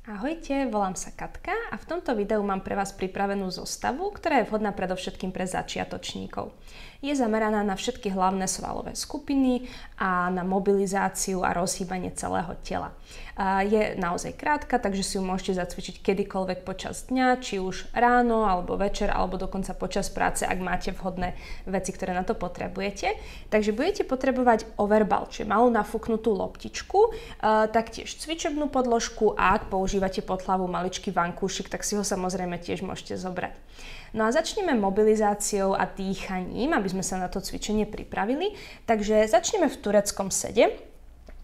Ahojte, volám sa Katka a v tomto videu mám pre vás pripravenú zostavu, ktorá je vhodná predovšetkým pre začiatočníkov. Je zameraná na všetky hlavné svalové skupiny a na mobilizáciu a rozhýbanie celého tela. Je naozaj krátka, takže si ju môžete zacvičiť kedykoľvek počas dňa, či už ráno, alebo večer, alebo dokonca počas práce, ak máte vhodné veci, ktoré na to potrebujete. Takže budete potrebovať overball, čiže malú nafúknutú loptičku, taktiež cvičebnú podložku a ak používate pod hlavu maličký vankúšik, tak si ho samozrejme tiež môžete zobrať. No a začneme mobilizáciou a dýchaním, aby sme sa na to cvičenie pripravili. Takže začneme v tureckom sede.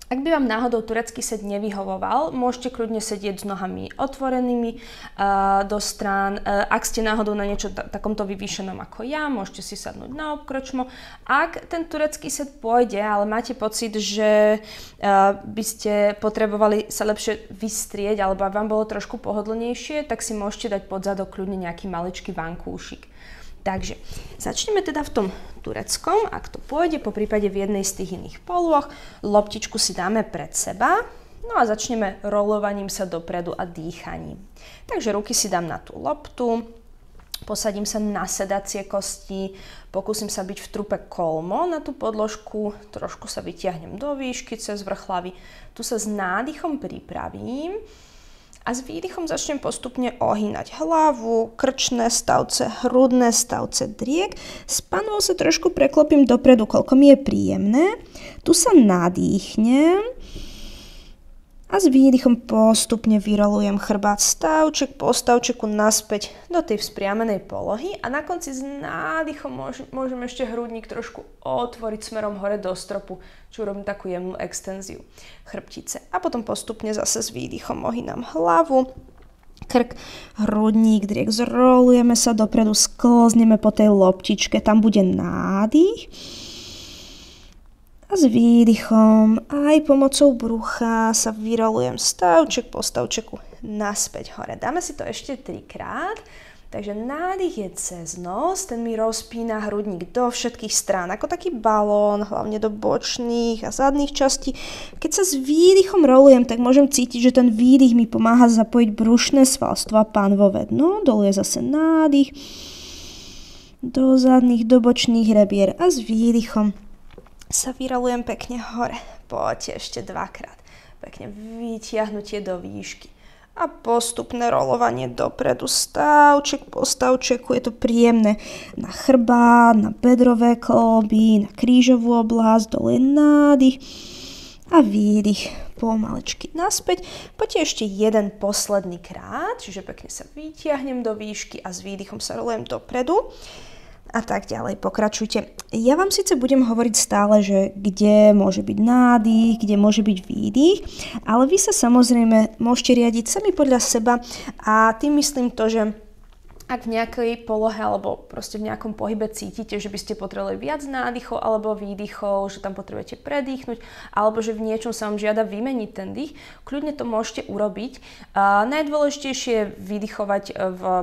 Ak by vám náhodou turecký sed nevyhovoval, môžete kľudne sedieť s nohami otvorenými do strán. Ak ste náhodou na niečo takomto vyvýšenom ako ja, môžete si sadnúť na obkročmo. Ak ten turecký sed pôjde, ale máte pocit, že by ste potrebovali sa lepšie vystrieť alebo vám bolo trošku pohodlnejšie, tak si môžete dať pod zadok kľudne nejaký maličký vankúšik. Takže začneme teda v tom tureckom, ak to pôjde, po prípade v jednej z tých iných polôch. Loptičku si dáme pred seba, no a začneme rolovaním sa dopredu a dýchaním. Takže ruky si dám na tú loptu, posadím sa na sedacie kosti, pokúsim sa byť v trupe kolmo na tú podložku, trošku sa vytiahnem do výšky cez vrch hlavy. Tu sa s nádychom pripravím. A s výdychom začnem postupne ohýnať hlavu, krčné stavce, hrudné stavce driek. S panvou sa trošku preklopím dopredu, koľko mi je príjemné. Tu sa nadýchnem a s výdychom postupne vyrolujem chrbát stavček po stavčeku naspäť do tej vzpriamenej polohy a na konci s nádychom môžem ešte hrudník trošku otvoriť smerom hore do stropu, čo robím takú jemnú extenziu chrbtice. A potom postupne zase s výdychom ohýnam hlavu, krk, hrudník, driek, zrolujeme sa dopredu, sklzneme po tej loptičke, tam bude nádych. A s výdychom aj pomocou brucha sa vyrolujem stavček po stavčeku naspäť hore. Dáme si to ešte 3-krát. Takže nádych je cez nos, ten mi rozpína hrudník do všetkých strán, ako taký balón, hlavne do bočných a zadných častí. Keď sa s výdychom rolujem, tak môžem cítiť, že ten výdych mi pomáha zapojiť brušné svalstvo a pánvové dno. Dolu je zase nádych do zadných, do bočných rebier a s výdychom sa vyrolujem pekne hore. Poďte ešte 2-krát. Pekne vytiahnutie do výšky. A postupné rolovanie dopredu, stavček po stavčeku. Je to príjemné na chrbát, na bedrové kĺby, na krížovú oblasť. Dole je nádych a výdych. Pomaličky naspäť. Poďte ešte jeden posledný krát. Čiže pekne sa vytiahnem do výšky a s výdychom sa rolujem dopredu. A tak ďalej, pokračujte. Ja vám síce budem hovoriť stále, že kde môže byť nádych, kde môže byť výdych, ale vy sa samozrejme môžete riadiť sami podľa seba a tým myslím to, že ak v nejakej polohe alebo proste v nejakom pohybe cítite, že by ste potrebovali viac nádychov alebo výdychov, že tam potrebujete predýchnuť, alebo že v niečom sa vám žiada vymeniť ten dých, kľudne to môžete urobiť. Najdôležitejšie je vydychovať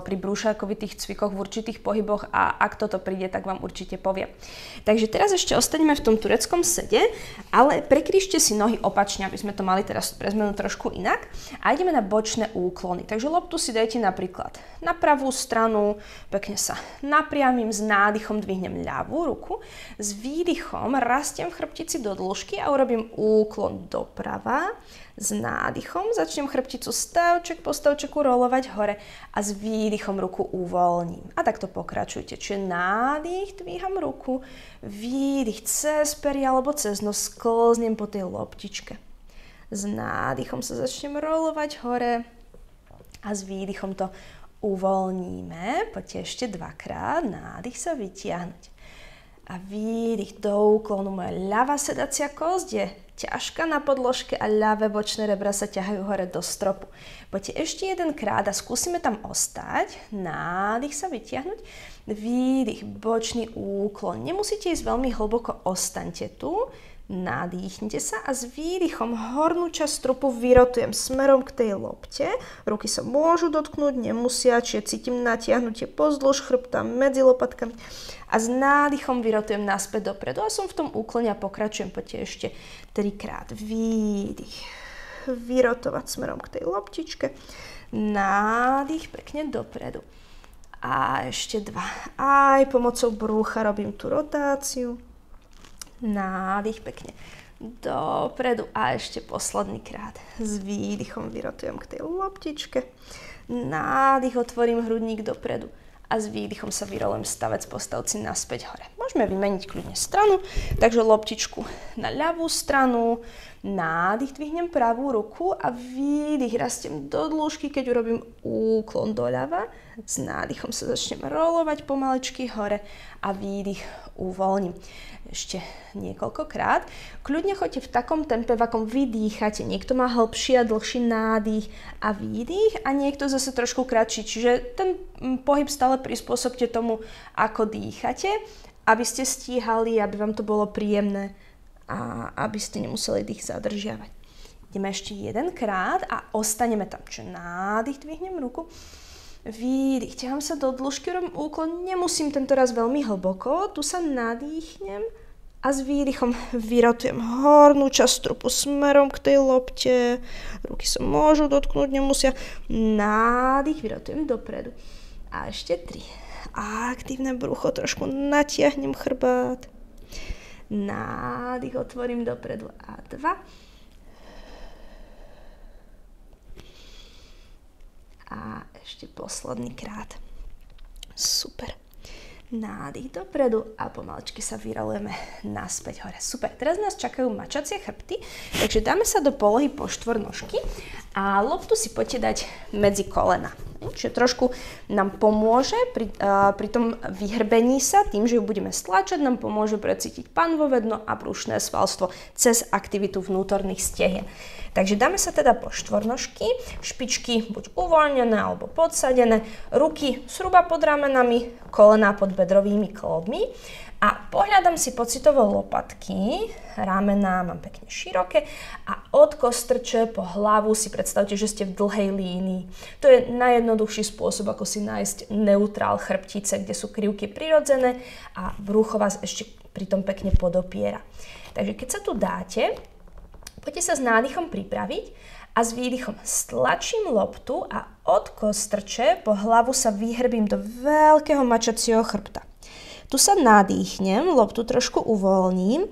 pri brúšákovitých cvikoch v určitých pohyboch a ak toto príde, tak vám určite poviem. Takže teraz ešte ostaneme v tom tureckom sede, ale prekrížte si nohy opačne, aby sme to mali teraz pre zmenu trošku inak. A ideme na bočné úklony. Takže loptu si dajte napríklad na pravú stranu, pekne sa napriamím, s nádychom dvihnem ľavú ruku, s výdychom rastiem v chrbtici do dĺžky a urobím úklon doprava, s nádychom začnem chrbticu stavček po stavčeku rolovať hore a s výdychom ruku uvoľním. A takto pokračujte, čiže nádych, dvíham ruku, výdych cez pery alebo cez nos, sklznem po tej loptičke. S nádychom sa začnem rolovať hore a s výdychom to uvoľníme, poďte ešte 2-krát, nádych sa vytiahnuť. A výdych do úklonu, moja ľavá sedacia kosť je ťažká na podložke a ľavé bočné rebra sa ťahajú hore do stropu. Poďte ešte 1-krát a skúsime tam ostať, nádych sa vytiahnuť, výdych, bočný úklon. Nemusíte ísť veľmi hlboko, ostaňte tu, nadýchnite sa a s výdychom hornú časť trupu vyrotujem smerom k tej lopte. Ruky sa môžu dotknúť, nemusia, čiže cítim natiahnutie pozdĺž chrbta medzi lopatkami a s nádychom vyrotujem naspäť dopredu a som v tom úklone a pokračujem. Poďte ešte 3-krát. Výdych, vyrotovať smerom k tej loptičke. Nádych, pekne dopredu. A ešte 2. Aj pomocou brucha robím tú rotáciu. Nádych, pekne dopredu. A ešte posledný krát. S výdychom vyrotujem k tej loptičke. Nádych, otvorím hrudník dopredu. A s výdychom sa vyrolujem stavec po stavci naspäť hore. Môžeme vymeniť kľudne stranu, takže loptičku na ľavú stranu, nádych, dvihnem pravú ruku a výdych, rastiem do dĺžky, keď urobím úklon doľava. S nádychom sa začnem rolovať pomaličky hore a výdych uvoľním. Ešte niekoľkokrát. Kľudne choďte v takom tempe, v akom vy dýchate. Niekto má hĺbší a dlhší nádych a výdych a niekto zase trošku kratší. Čiže ten pohyb stále prispôsobte tomu, ako dýchate, aby ste stíhali, aby vám to bolo príjemné a aby ste nemuseli dých zadržiavať. Ideme ešte jedenkrát a ostaneme tam. Čiže nádych, dvihnem ruku. Výdych, ťahám sa do dĺžky, robím úklon, nemusím tento raz veľmi hlboko, tu sa nadýchnem a s výdychom vyrotujem hornú časť trupu smerom k tej lopte, ruky sa môžu dotknúť, nemusia, nádych, vyrotujem dopredu a ešte 3, aktívne brucho, trošku natiahnem chrbát, nádych, otvorím dopredu a 2, a ešte posledný krát. Super. Nádych dopredu a pomaličky sa vyrolujeme naspäť hore. Super. Teraz nás čakajú mačacie chrbty, takže dáme sa do polohy po štvornožky a loptu si poďte dať medzi kolena. Čiže trošku nám pomôže pri tom vyhrbení sa, tým, že ju budeme stlačať, nám pomôže precítiť panvové dno a brušné svalstvo cez aktivitu vnútorných stehien. Takže dáme sa teda po štvornožky, špičky buď uvoľnené alebo podsadené, ruky zhruba pod ramenami, kolená pod bedrovými klbmi a pohľadám si pocitovo lopatky, ramená mám pekne široké a od kostrče po hlavu si predstavte, že ste v dlhej línii. To je najjednoduchší spôsob, ako si nájsť neutrál chrbtice, kde sú krivky prirodzené a brucho vás ešte pritom pekne podopiera. Takže keď sa tu dáte, poďte sa s nádychom pripraviť a s výdychom stlačím loptu a od kostrče po hlavu sa vyhrbím do veľkého mačacieho chrbta. Tu sa nadýchnem, loptu trošku uvoľním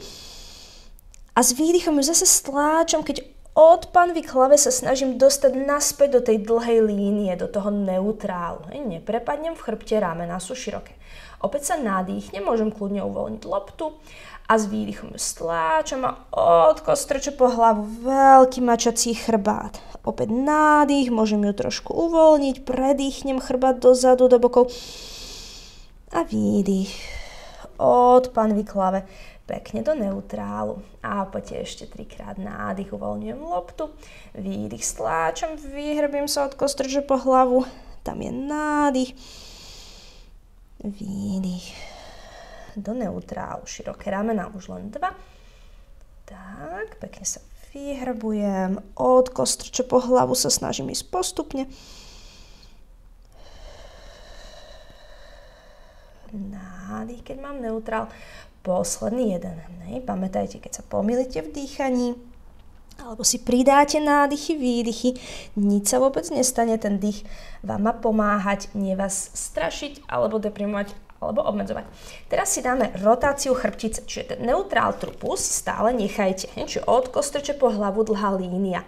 a s výdychom ju zase stláčam, keď od panvy k hlave sa snažím dostať naspäť do tej dlhej línie, do toho neutrálu. Neprepadnem v chrbte, ramená sú široké. Opäť sa nadýchnem, môžem kľudne uvoľniť loptu a s výdychom ju stláčam a od kostrče po hlavu veľký mačací chrbát. Opäť nádych, môžem ju trošku uvoľniť, predýchnem chrbát dozadu, do bokov. A výdych od panvy k hlave pekne do neutrálu. A poďte ešte 3-krát nádych, uvoľňujem loptu, výdych, stláčam, vyhrbím sa od kostrče po hlavu, tam je nádych, výdych do neutrálu, široké ramená, už len 2. Tak, pekne sa vyhrbujem, od kostrče po hlavu sa snažím ísť postupne. Nádych, keď mám neutrál, posledný jeden. Pamätajte, keď sa pomýlite v dýchaní, alebo si pridáte nádychy, výdychy, nič sa vôbec nestane, ten dých vám má pomáhať, nie vás strašiť, alebo deprimovať, alebo obmedzovať. Teraz si dáme rotáciu chrbtice, čiže ten neutrál trupu si stále nechajte, čiže od kostrče po hlavu dlhá línia.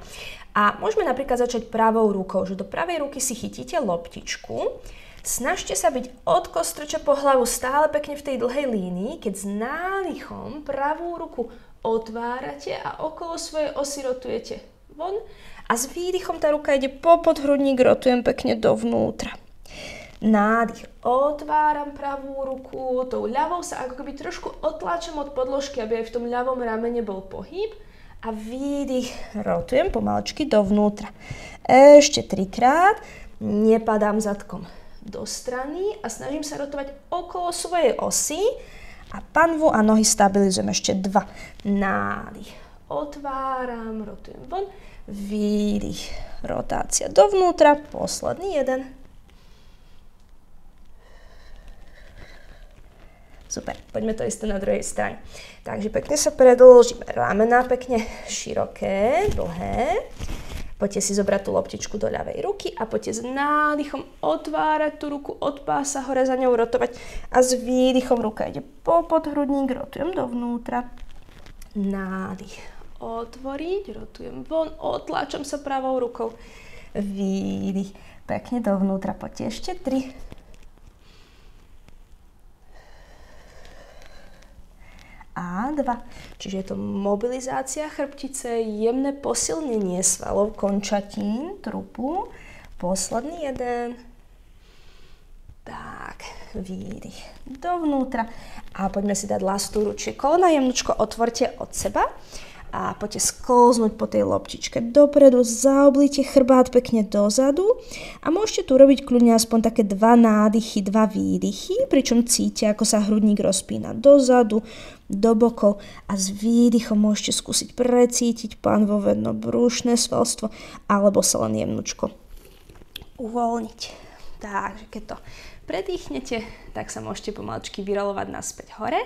A môžeme napríklad začať pravou rukou, že do pravej ruky si chytíte loptičku, snažte sa byť od kostrče po hlavu stále pekne v tej dlhej línii, keď s nádychom pravú ruku otvárate a okolo svojej osy rotujete von a s výdychom tá ruka ide po podhrudník, rotujem pekne dovnútra. Nádych, otváram pravú ruku, tou ľavou sa ako keby trošku otláčam od podložky, aby aj v tom ľavom ramene bol pohyb a výdych, rotujem pomaličky dovnútra. Ešte 3-krát, nepadám zadkom do strany a snažím sa rotovať okolo svojej osy a panvu a nohy stabilizujem. Ešte 2. Nádych. Otváram, rotujem von. Výdych. Rotácia dovnútra. Posledný jeden. Super. Poďme to isté na druhej strane. Takže pekne sa predĺžime. Ramená pekne široké, dlhé. Poďte si zobrať tú loptičku do ľavej ruky a poďte s nádychom otvárať tú ruku od pása, hore za ňou rotovať a s výdychom ruka ide po podhrudník, rotujem dovnútra. Nádych, otvoriť, rotujem von, otláčam sa pravou rukou. Výdych, pekne dovnútra, poďte ešte 3. A 2. Čiže je to mobilizácia chrbtice, jemné posilnenie svalov, končatín, trupu. Posledný 1. Tak, výdych dovnútra. A poďme si dať lastú ručie. Kolena jemnučko otvorte od seba. A poďte sklznúť po tej loptičke dopredu, zaoblíte chrbát pekne dozadu a môžete tu robiť kľudne aspoň také 2 nádychy, 2 výdychy, pričom cítite, ako sa hrudník rozpína dozadu, do bokov a s výdychom môžete skúsiť precítiť panvovedno brúšne svalstvo alebo sa len jemnučko uvoľniť. Takže keď to predýchnete, tak sa môžete pomaličky vyrolovať naspäť hore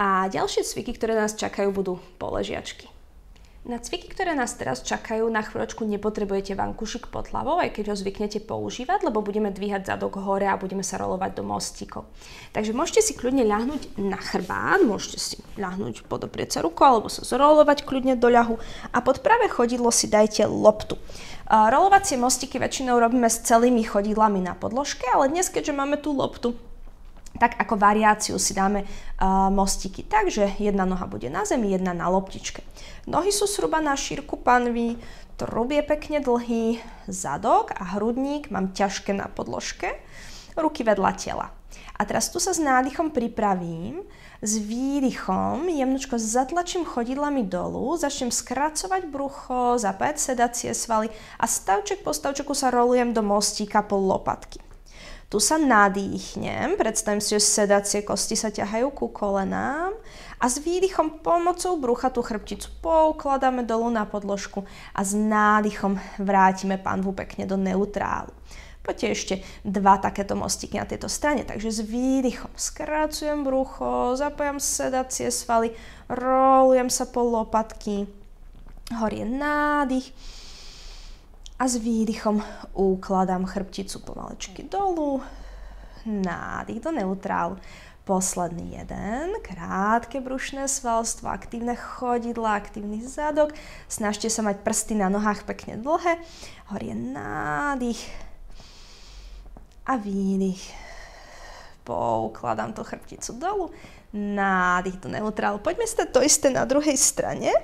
a ďalšie cviky, ktoré nás čakajú, budú poležiačky. Na cviky, ktoré nás teraz čakajú, na chvíľočku nepotrebujete vankúšik pod hlavou, aj keď ho zvyknete používať, lebo budeme dvíhať zadok hore a budeme sa rolovať do mostíkov. Takže môžete si kľudne ľahnúť na chrbát, môžete si ľahnúť podoprieť sa rukou alebo sa zrolovať kľudne do ľahu a pod pravé chodidlo si dajte loptu. Rolovacie mostíky väčšinou robíme s celými chodidlami na podložke, ale dnes, keďže máme tú loptu, tak ako variáciu si dáme mostíky. Takže jedna noha bude na zemi, jedna na loptičke. Nohy sú zhruba na šírku panvy, trub je pekne dlhý, zadok a hrudník mám ťažké na podložke, ruky vedľa tela. A teraz tu sa s nádychom pripravím, s výdychom jemnučko zatlačím chodidlami dolu, začnem skracovať brucho, zapájať sedacie svaly a stavček po stavčeku sa rolujem do mostíka po lopatky. Tu sa nadýchnem, predstavím si, že sedacie kosti sa ťahajú ku kolenám a s výdychom pomocou brucha tú chrbticu poukladáme dolu na podložku a s nádychom vrátime panvu pekne do neutrálu. Poďte ešte 2 takéto mostíky na tejto strane, takže s výdychom skracujem brucho, zapájam sedacie svaly, rolujem sa po lopatky, hore nádych. A s výdychom ukladám chrbticu pomalečky dolu, nádych do neutrálu. Posledný 1, krátke brušné svalstvo, aktívne chodidla, aktívny zadok. Snažte sa mať prsty na nohách pekne dlhé. Hore nádych a výdych. Poukladám tú chrbticu dolu, nádych do neutrálu. Poďme si to isté na druhej strane.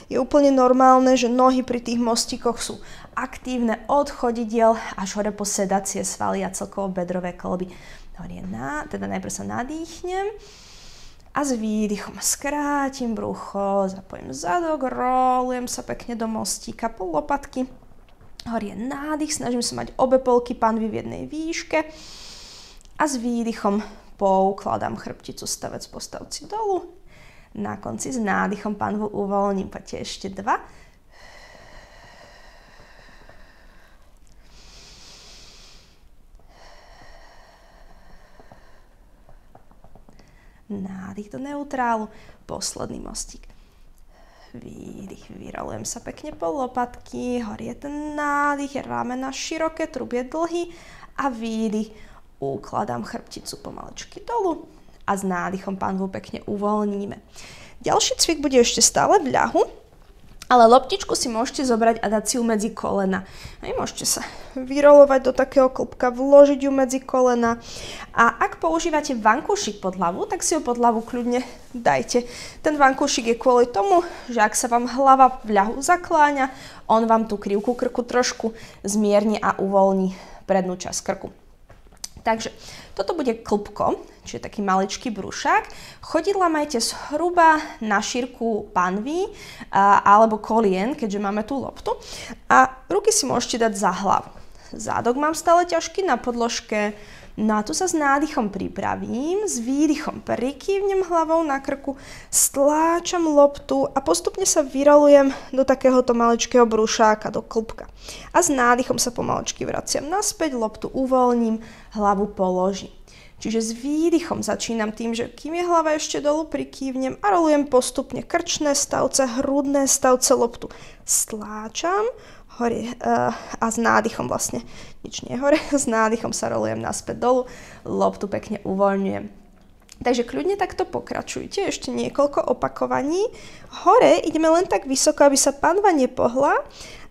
Je úplne normálne, že nohy pri tých mostíkoch sú aktívne od chodidiel až hore po sedacie svaly a celkovo bedrové kĺby. Teda najprv sa nadýchnem a s výdychom skrátim brucho, zapojím zadok, rolujem sa pekne do mostíka po lopatky. Hore nádych, snažím sa mať obe polky panvy v jednej výške a s výdychom poukladám chrbticu stavec po stavci dolu. Na konci s nádychom panvu uvoľním, poďte ešte 2. Nádych do neutrálu, posledný mostík. Výdych, vyrolujem sa pekne po lopatky, hore je ten nádych, ramena široké, trub je dlhý a výdych. Ukladám chrbticu pomalečky dolu a s nádychom panvu pekne uvoľníme. Ďalší cvik bude ešte stále v ľahu, ale loptičku si môžete zobrať a dať si ju medzi kolena. Môžete sa vyrolovať do takého klbka, vložiť ju medzi kolena a ak používate vankúšik pod hlavu, tak si ho pod hlavu kľudne dajte. Ten vankúšik je kvôli tomu, že ak sa vám hlava v ľahu zakláňa, on vám tú krivku krku trošku zmierni a uvoľní prednú časť krku. Takže toto bude klbko, čiže taký maličký brúšák. Chodidla majte zhruba na šírku panvy alebo kolien, keďže máme tú loptu. A ruky si môžete dať za hlavu. Zádok mám stále ťažký na podložke. No a tu sa s nádychom pripravím, s výdychom prikývnem hlavou na krku, stláčam loptu a postupne sa vyrolujem do takéhoto maličkého brúšáka, do klbka. A s nádychom sa pomaličky vraciam naspäť, loptu uvoľním, hlavu položím. Čiže s výdychom začínam tým, že kým je hlava ešte dolu, prikývnem a rolujem postupne krčné stavce, hrudné stavce, loptu stláčam hore a s nádychom vlastne nič nie hore, s nádychom sa rolujem naspäť dolu, loptu pekne uvoľňujem. Takže kľudne takto pokračujte, ešte niekoľko opakovaní. Hore ideme len tak vysoko, aby sa panva nepohla.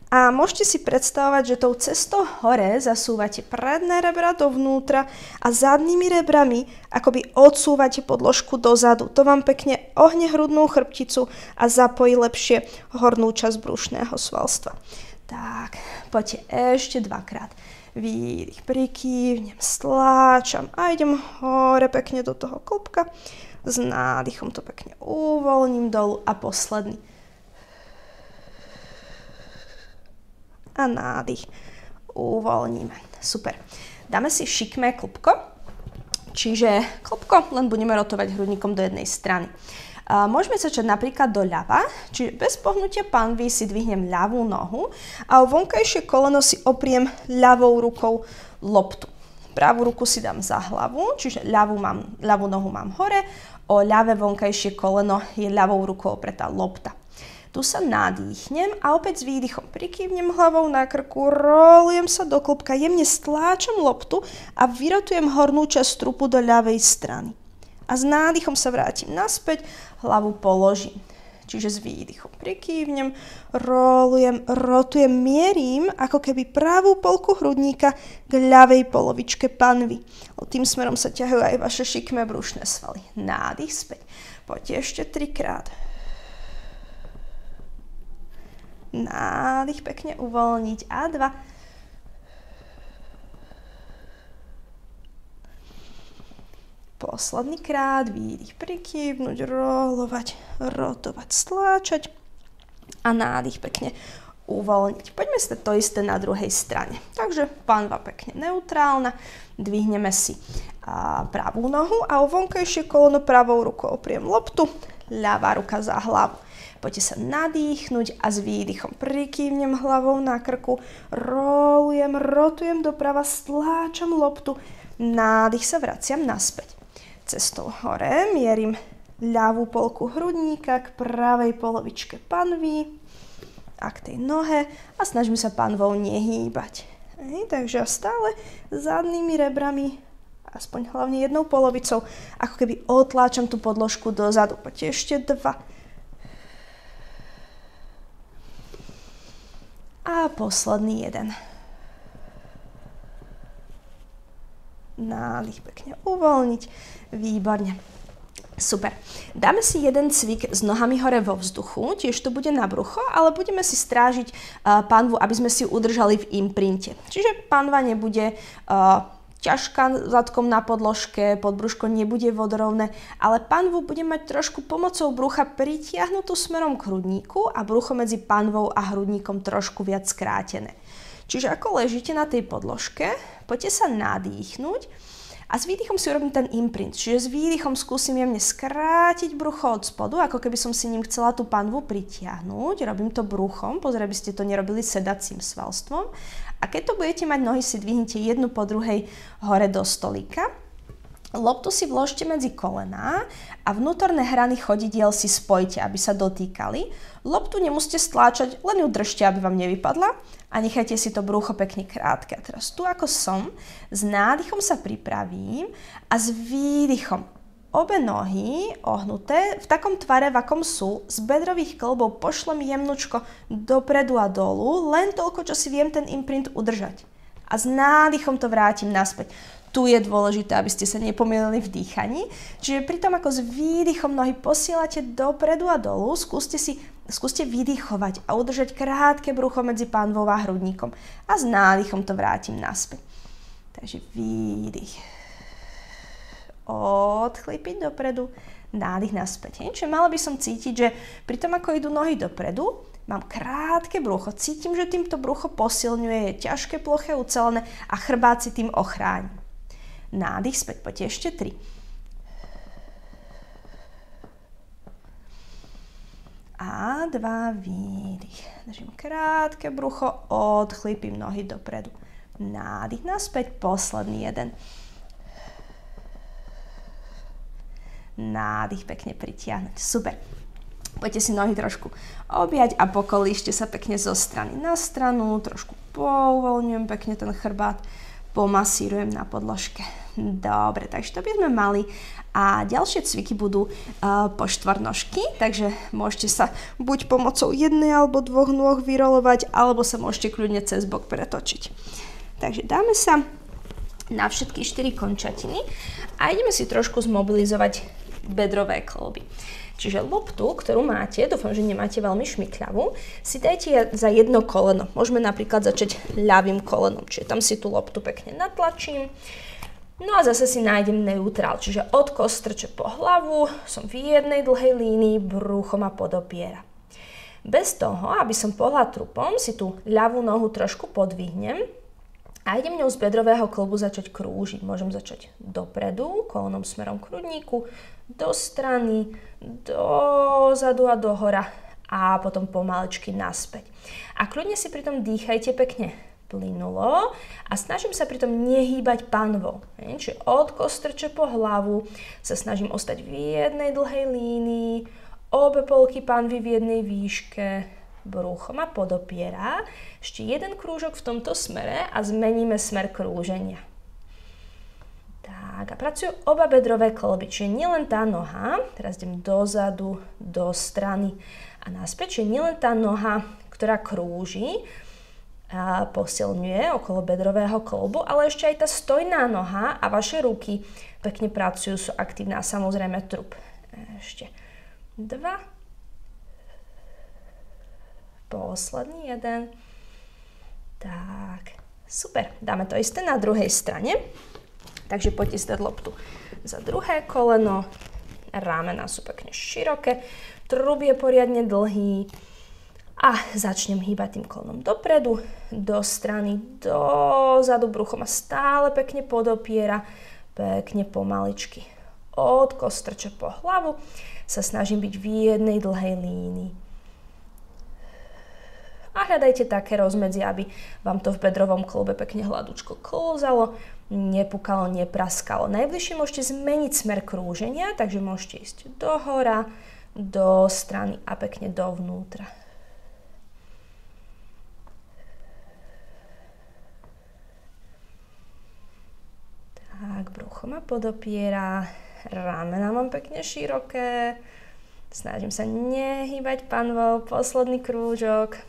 A môžete si predstavovať, že tou cestou hore zasúvate predné rebra dovnútra a zadnými rebrami akoby odsúvate podložku dozadu. To vám pekne ohne hrudnú chrbticu a zapojí lepšie hornú časť brušného svalstva. Tak, poďte ešte dvakrát. Výdych, prikývnem, stláčam a idem hore pekne do toho klbka. S nádychom to pekne uvoľním dolu a posledný. A nádych. Uvoľníme. Super. Dáme si šikmé klbko. Čiže klbko len budeme rotovať hrudníkom do jednej strany. Môžeme začať napríklad doľava, čiže bez pohnutia panvy si dvihnem ľavú nohu a o vonkajšie koleno si opriem ľavou rukou loptu. Pravú ruku si dám za hlavu, čiže ľavú nohu mám hore, o ľavé vonkajšie koleno je ľavou rukou opretá lopta. Tu sa nadýchnem a opäť s výdychom prikývnem hlavou na krku, rolujem sa do klbka, jemne stláčam loptu a vyrotujem hornú časť trupu do ľavej strany. A s nádychom sa vrátim naspäť, hlavu položím. Čiže s výdychom prikývnem, rolujem, rotujem, mierím ako keby pravú polku hrudníka k ľavej polovičke panvy. Tým smerom sa ťahujú aj vaše šikmé brušné svaly. Nádych späť. Poďte ešte 3-krát. Nádych, pekne uvoľniť a 2. Posledný krát, výdych, prikývnuť, rolovať, rotovať, stláčať a nádych pekne uvoľniť. Poďme si to isté na druhej strane. Takže panva pekne neutrálna, dvihneme si pravú nohu a o vonkajšie koleno pravou rukou opriem loptu, ľavá ruka za hlavu. Poďte sa nadýchnuť a s výdychom prikývnem hlavou na krku, rolujem, rotujem doprava, stláčam loptu, nádych sa vraciam naspäť. Cestou hore mierim ľavú polku hrudníka k pravej polovičke panvy a k tej nohe a snažím sa panvou nehýbať. Takže stále zadnými rebrami, aspoň hlavne jednou polovicou, ako keby otláčam tú podložku dozadu. Poďte ešte 2. A posledný 1. Nádych pekne uvoľniť. Výborne. Super. Dáme si jeden cvik s nohami hore vo vzduchu, tiež to bude na brucho, ale budeme si strážiť panvu, aby sme si ju udržali v imprinte. Čiže panva nebude ťažká zadkom na podložke, podbrúško nebude vodorovné, ale panvu bude mať trošku pomocou brucha pritiahnutú smerom k hrudníku a brucho medzi panvou a hrudníkom trošku viac skrátené. Čiže ako ležíte na tej podložke, poďte sa nadýchnuť a s výdychom si urobím ten imprint. Čiže s výdychom skúsim jemne skrátiť brucho od spodu, ako keby som si ním chcela tú panvu pritiahnuť. Robím to bruchom, pozrieť, aby ste to nerobili sedacím svalstvom. A keď to budete mať, nohy si dvihnite jednu po druhej hore do stolíka. Loptu si vložte medzi kolená a vnútorné hrany chodidiel si spojte, aby sa dotýkali. Loptu nemusíte stláčať, len ju držte, aby vám nevypadla a nechajte si to brucho pekne krátke. A teraz tu ako som, s nádychom sa pripravím a s výdychom obe nohy ohnuté v takom tvare, v akom sú, z bedrových kĺbov pošlem jemnučko dopredu a dolu, len toľko, čo si viem ten imprint udržať. A s nádychom to vrátim naspäť. Tu je dôležité, aby ste sa nepomýlili v dýchaní. Čiže pri tom, ako s výdychom nohy posielate dopredu a dolu, skúste vydýchovať a udržať krátke brucho medzi panvou a hrudníkom. A s nádychom to vrátim naspäť. Takže výdych. Odchlípiť dopredu, nádych naspäť. Čiže mala by som cítiť, že pri tom, ako idú nohy dopredu, mám krátke brucho. Cítim, že týmto brucho posilňuje, je ťažké, ploché, ucelené a chrbát si tým ochráni. Nádych späť, poďte ešte 3. A 2, výdych. Držím krátke brucho, odchlípim nohy dopredu. Nádych naspäť, posledný 1. nádych, pekne pritiahnuť. Super. Poďte si nohy trošku objať a pokolíšte sa pekne zo strany na stranu, trošku pouvoľňujem pekne ten chrbát, pomasírujem na podložke. Dobre, takže to by sme mali a ďalšie cviky budú po štvornožky, takže môžete sa buď pomocou jednej alebo dvoch nôh vyrolovať, alebo sa môžete kľudne cez bok pretočiť. Takže dáme sa na všetky 4 končatiny a ideme si trošku zmobilizovať bedrové kĺby. Čiže loptu, ktorú máte, dúfam, že nemáte veľmi šmykľavú, si dajte za jedno koleno. Môžeme napríklad začať ľavým kolenom, čiže tam si tú loptu pekne natlačím. No a zase si nájdem neutrál, čiže od kostrče po hlavu, som v jednej dlhej línii, brucho ma podopiera. Bez toho, aby som pohla trupom, si tú ľavú nohu trošku podvihnem a idem ňou z bedrového kĺbu začať krúžiť. Môžem začať dopredu, kolenom smerom k hrudníku, do strany, dozadu a dohora a potom pomaličky naspäť. A kľudne si pritom dýchajte pekne plynulo a snažím sa pritom nehýbať panvou. Čiže od kostrče po hlavu sa snažím ostať v jednej dlhej línii, obe polky panvy v jednej výške, brucho ma podopiera. Ešte jeden krúžok v tomto smere a zmeníme smer krúženia. Tak a pracujú oba bedrové kĺby, čiže nielen tá noha, teraz idem dozadu, do strany a naspäť, čiže nielen tá noha, ktorá krúži a posilňuje okolo bedrového kĺbu, ale ešte aj tá stojná noha a vaše ruky pekne pracujú, sú aktívne a samozrejme trup. Ešte 2. Posledný jeden. Tak, super. Dáme to isté na druhej strane. Takže poďte si dať loptu za druhé koleno. Ramena sú pekne široké. Trub je poriadne dlhý. A začnem hýbať tým kolenom dopredu, do strany, dozadu. Brucho ma stále pekne podopiera. Pekne pomaličky. Od kostrče po hlavu sa snažím byť v jednej dlhej línii. A hľadajte také rozmedzie, aby vám to v bedrovom kĺbe pekne hladúčko klzalo, nepukalo, nepraskalo. Najbližšie môžete zmeniť smer krúženia, takže môžete ísť dohora, do strany a pekne dovnútra. Tak, brucho ma podopiera, ramena mám pekne široké, snažím sa nehýbať panvou, posledný krúžok.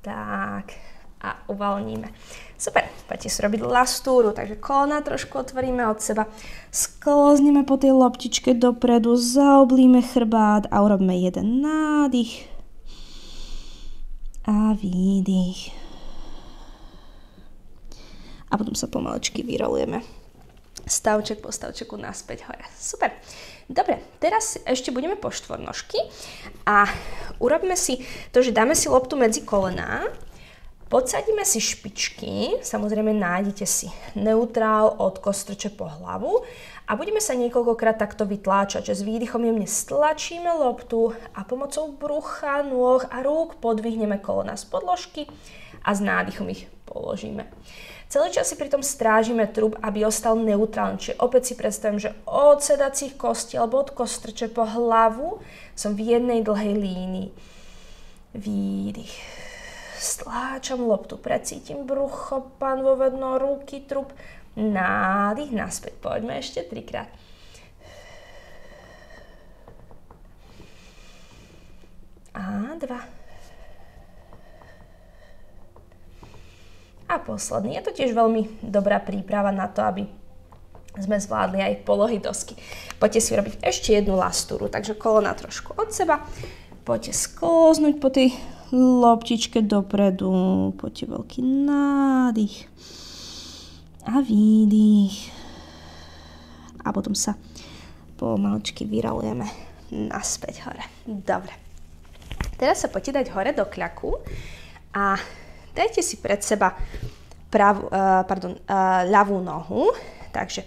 Tak a uvoľníme. Super, poďte si robiť lastúru, takže kolena trošku otvoríme od seba, sklzneme po tej loptičke dopredu, zaoblíme chrbát a urobíme jeden nádych a výdych. A potom sa pomaličky vyrolujeme. Stavček po stavčeku naspäť hore. Super. Dobre, teraz ešte budeme po štvornožky a urobíme si to, že dáme si loptu medzi kolená, podsadíme si špičky, samozrejme nájdete si neutrál od kostrče po hlavu a budeme sa niekoľkokrát takto vytláčať, že s výdychom jemne stlačíme loptu a pomocou brucha, nôh a rúk podvihneme kolená z podložky a s nádychom ich položíme. Celý čas si pritom strážime trup, aby ostal neutrálny. Čiže opäť si predstavím, že od sedacích kostí alebo od kostrče po hlavu som v jednej dlhej línii. Výdych. Stláčam loptu, precítim brucho, panvové dno, ruky, trup. Nádych, naspäť. Poďme ešte 3-krát. A 2. A posledný. Je to tiež veľmi dobrá príprava na to, aby sme zvládli aj polohy dosky. Poďte si robiť ešte jednu lastúru, takže kolena trošku od seba. Poďte sklznúť po tej loptičke dopredu. Poďte veľký nádych a výdych. A potom sa pomaličky vyrolujeme naspäť hore. Dobre. Teraz sa poďte dať hore do kľaku a dajte si pred seba ľavú nohu, takže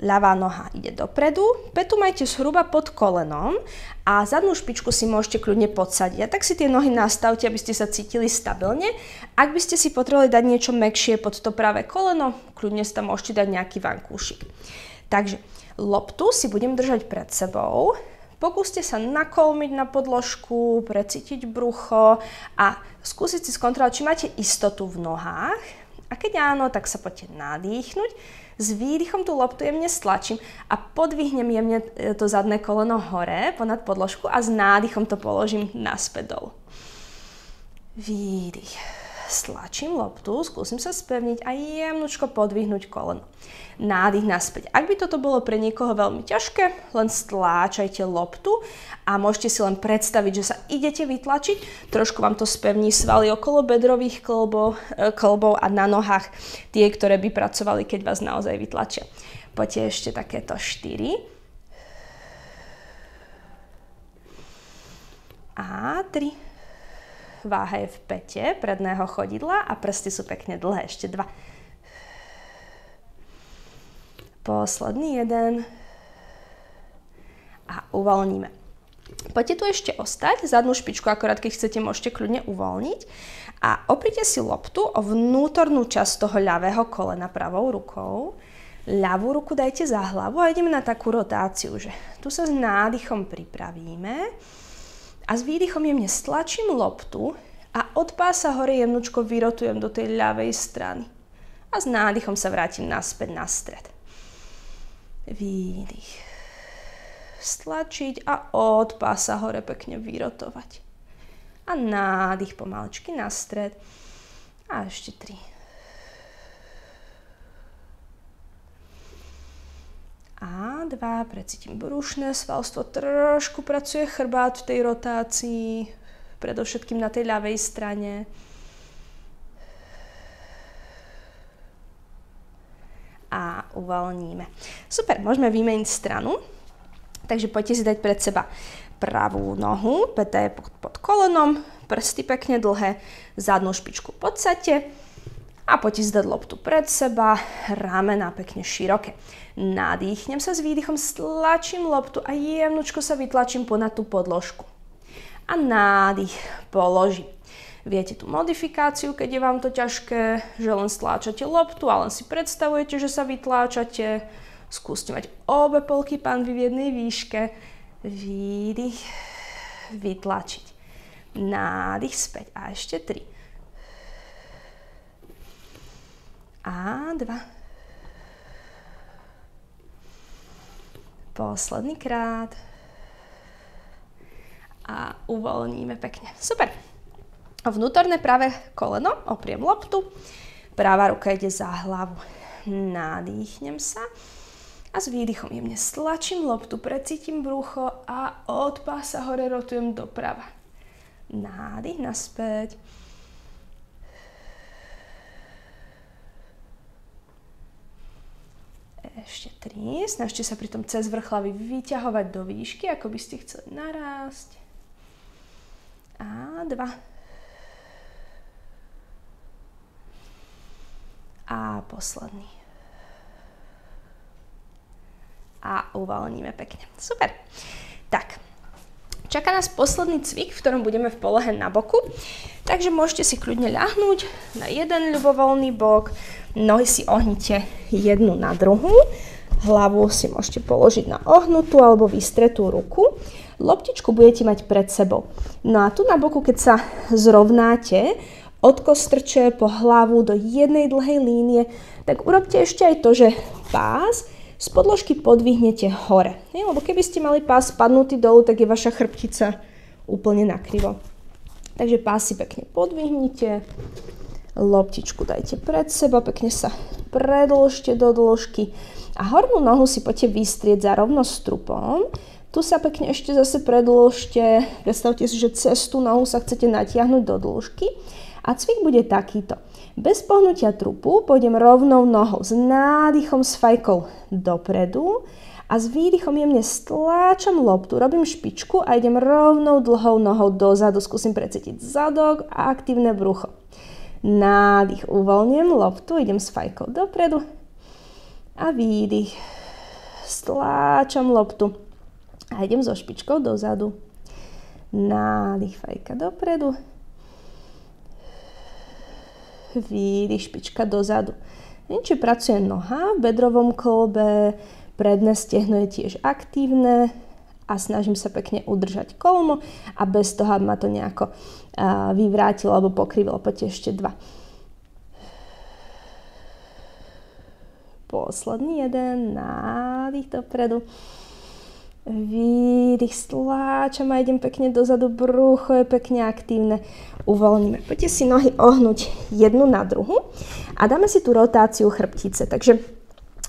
ľavá noha ide dopredu, pätu majte zhruba pod kolenom a zadnú špičku si môžete kľudne podsadiť. A tak si tie nohy nastavte, aby ste sa cítili stabilne. Ak by ste si potrebovali dať niečo mäkšie pod to pravé koleno, kľudne si tam môžete dať nejaký vankúšik. Takže Loptu si budem držať pred sebou. Pokúste sa nakolmiť na podložku, precítiť brucho a skúsiť si skontrolovať, či máte istotu v nohách. A keď áno, tak sa poďte nadýchnuť. S výdychom tú loptu jemne stlačím a podvihnem jemne to zadné koleno hore ponad podložku a s nádychom to položím naspäť dolu. Výdych. Stlačím loptu, skúsim sa spevniť a jemnučko podvihnúť koleno. Nádych naspäť. Ak by toto bolo pre niekoho veľmi ťažké, len stláčajte loptu a môžete si len predstaviť, že sa idete vytlačiť. Trošku vám to spevní svaly okolo bedrových kĺbov a na nohách tie, ktoré by pracovali, keď vás naozaj vytlačia. Poďte ešte takéto 4. A 3. Váha je v päte predného chodidla a prsty sú pekne dlhé. Ešte 2. Posledný 1. A uvoľníme. Poďte tu ešte ostať. Zadnú špičku, akorát keď chcete, môžete kľudne uvoľniť. A oprite si loptu o vnútornú časť toho ľavého kolena pravou rukou. Ľavú ruku dajte za hlavu a ideme na takú rotáciu, že tu sa s nádychom pripravíme. A s výdychom jemne stlačím loptu a od pása hore jemnučko vyrotujem do tej ľavej strany. A s nádychom sa vrátim naspäť na stred. Výdych. Stlačiť a od pása hore pekne vyrotovať. A nádych pomaličky na stred. A ešte 3. A 2, precítim brušné svalstvo, trošku pracuje chrbát v tej rotácii, predovšetkým na tej ľavej strane. A uvoľníme. Super, môžeme vymeniť stranu. Takže poďte si dať pred seba pravú nohu, päta je pod kolenom, prsty pekne dlhé, zadnú špičku podsaďte. A poďte si dať loptu pred seba, ramená pekne široké. Nadýchnem sa s výdychom, stlačím loptu a jemnučko sa vytlačím ponad tú podložku. A nádych položím. Viete tú modifikáciu, keď je vám to ťažké, že len stláčate loptu a len si predstavujete, že sa vytláčate. Skúste mať obe polky panvy v jednej výške. Výdych, vytlačiť. Nádych späť a ešte 3. A 2. Posledný krát. A uvoľníme pekne. Super. Vnútorné pravé koleno, opriem loptu. Pravá ruka ide za hlavu. Nadýchnem sa. A s výdychom jemne stlačím loptu, precítim brucho a od pása hore rotujem doprava. Nádych naspäť. Ešte 3. Snažte sa pri tom cez vrch hlavy vyťahovať do výšky, ako by ste chceli narásť. A 2. A posledný. A uvoľníme pekne. Super. Tak. Čaká nás posledný cvik, v ktorom budeme v polohe na boku. Takže môžete si kľudne ľahnúť na jeden ľubovoľný bok. Nohy si ohnite jednu na druhú. Hlavu si môžete položiť na ohnutú alebo vystretú ruku. Loptičku budete mať pred sebou. No a tu na boku, keď sa zrovnáte od kostrče po hlavu do jednej dlhej línie, tak urobte ešte aj to, že pás z podložky podvihnete hore. Lebo keby ste mali pás spadnutý dolu, tak je vaša chrbtica úplne nakrivo. Takže pás si pekne podvihnite, loptičku dajte pred seba, pekne sa predĺžte do dĺžky a hornú nohu si poďte vystrieť za rovno strupom. Tu sa pekne ešte zase predĺžte, predstavte si, že cez tú nohu sa chcete natiahnuť do dĺžky a cvik bude takýto. Bez pohnutia trupu pôjdem rovnou nohou s nádychom s fajkou dopredu a s výdychom jemne stláčam loptu, robím špičku a idem rovnou dlhou nohou dozadu. Skúsim precítiť zadok a aktívne brucho. Nádych, uvoľňujem loptu, idem s fajkou dopredu a výdych. Stláčam loptu a idem so špičkou dozadu. Nádych, fajka dopredu. Výdych, špička dozadu. Či pracuje noha v bedrovom kĺbe, Predné stehno je tiež aktívne a snažím sa pekne udržať kolmo a bez toho, aby ma to nejako vyvrátilo alebo pokrivilo. Poďte ešte 2. Posledný jeden, nádych dopredu. Výdych, stláčam a idem pekne dozadu, brucho je pekne aktívne. Uvoľníme. Poďte si nohy ohnúť jednu na druhu a dáme si tú rotáciu chrbtice. Takže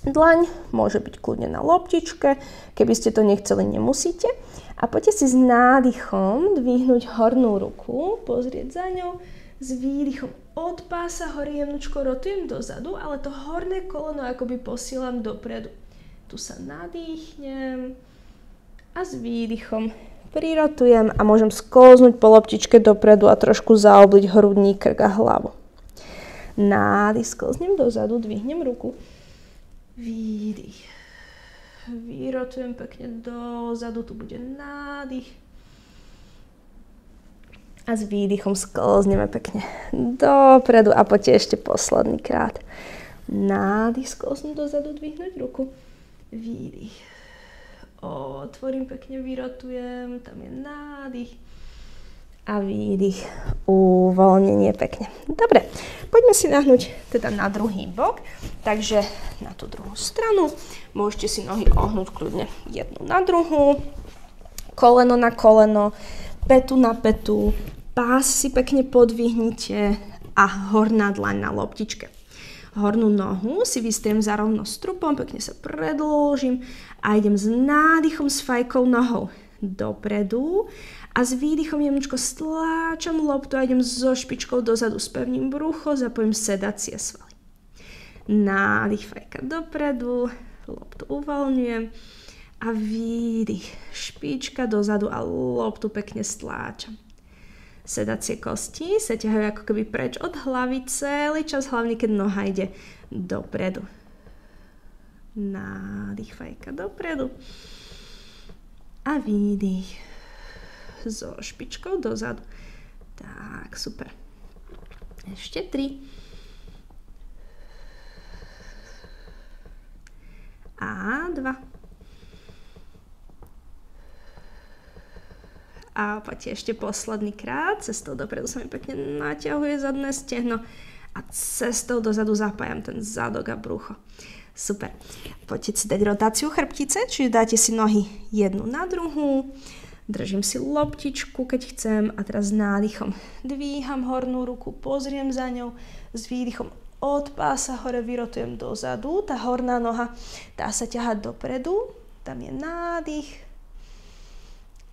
dlaň môže byť kľudne na loptičke, keby ste to nechceli, nemusíte. A poďte si s nádychom dvihnúť hornú ruku, pozrieť za ňou, s výdychom od pása hore jemnučko rotujem dozadu, ale to horné koleno akoby posielam dopredu. Tu sa nadýchnem a s výdychom prirotujem a môžem sklznúť po loptičke dopredu a trošku zaobliť hrudník, krk a hlavu. Nádych, sklznem dozadu, dvihnem ruku. Výdych. Vyrotujem pekne dozadu, tu bude nádych. A s výdychom sklzneme pekne dopredu a poďte ešte posledný krát. Nádych, sklznúť dozadu, dvihnúť ruku. Výdych. Otvorím pekne, vyrotujem, tam je nádych. A výdych, uvoľnenie pekne. Dobre, poďme si nahnúť teda na druhý bok. Takže na tú druhú stranu môžete si nohy ohnúť kľudne jednu na druhú. Koleno na koleno, pätu na pätu, pás si pekne podvihnite a horná dlaň na loptičke. Hornú nohu si vystriem za rovno strupom, pekne sa predĺžim a idem s nádychom s fajkou nohou dopredu a s výdychom jemnučko stláčam loptu a idem so špičkou dozadu, spevním brucho, zapojím sedacie svaly. Nádych, fajka dopredu, loptu uvoľňujem a výdych, špička dozadu a loptu pekne stláčam. Sedacie kosti sa ťahajú ako keby preč od hlavy celý čas, hlavne keď noha ide dopredu. Nádych, fajka dopredu a výdych so špičkou dozadu. Tak, super. Ešte 3. A 2. A poďte ešte posledný krát. Cestou dopredu sa mi pekne naťahuje zadné stehno a cestou dozadu zapájam ten zadok a brucho. Super. Poďte si dať rotáciu chrbtice, čiže dáte si nohy jednu na druhú. Držím si loptičku, keď chcem a teraz s nádychom dvíham hornú ruku, pozriem za ňou, s výdychom od pása hore vyrotujem dozadu. Tá horná noha dá sa ťahať dopredu, tam je nádych.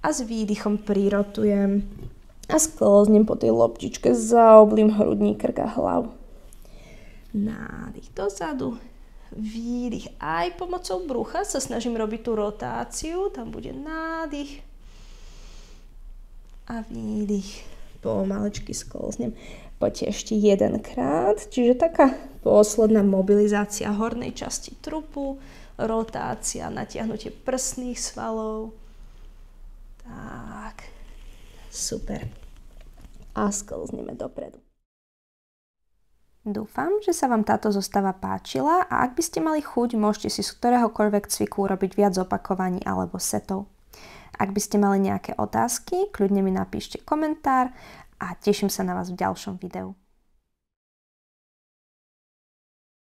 A s výdychom prirotujem a sklznem po tej loptičke, zaoblím hrudník, krk a hlavu. Nádych dozadu, výdych. Aj pomocou brucha sa snažím robiť tú rotáciu, tam bude nádych a výdych. Pomalečky sklznem. Poďte ešte jedenkrát, čiže taká posledná mobilizácia hornej časti trupu, rotácia, natiahnutie prsných svalov. Tak, super. A sklzneme dopredu. Dúfam, že sa vám táto zostava páčila a ak by ste mali chuť, môžete si z ktoréhokoľvek cviku urobiť viac opakovaní alebo setov. Ak by ste mali nejaké otázky, kľudne mi napíšte komentár a teším sa na vás v ďalšom videu.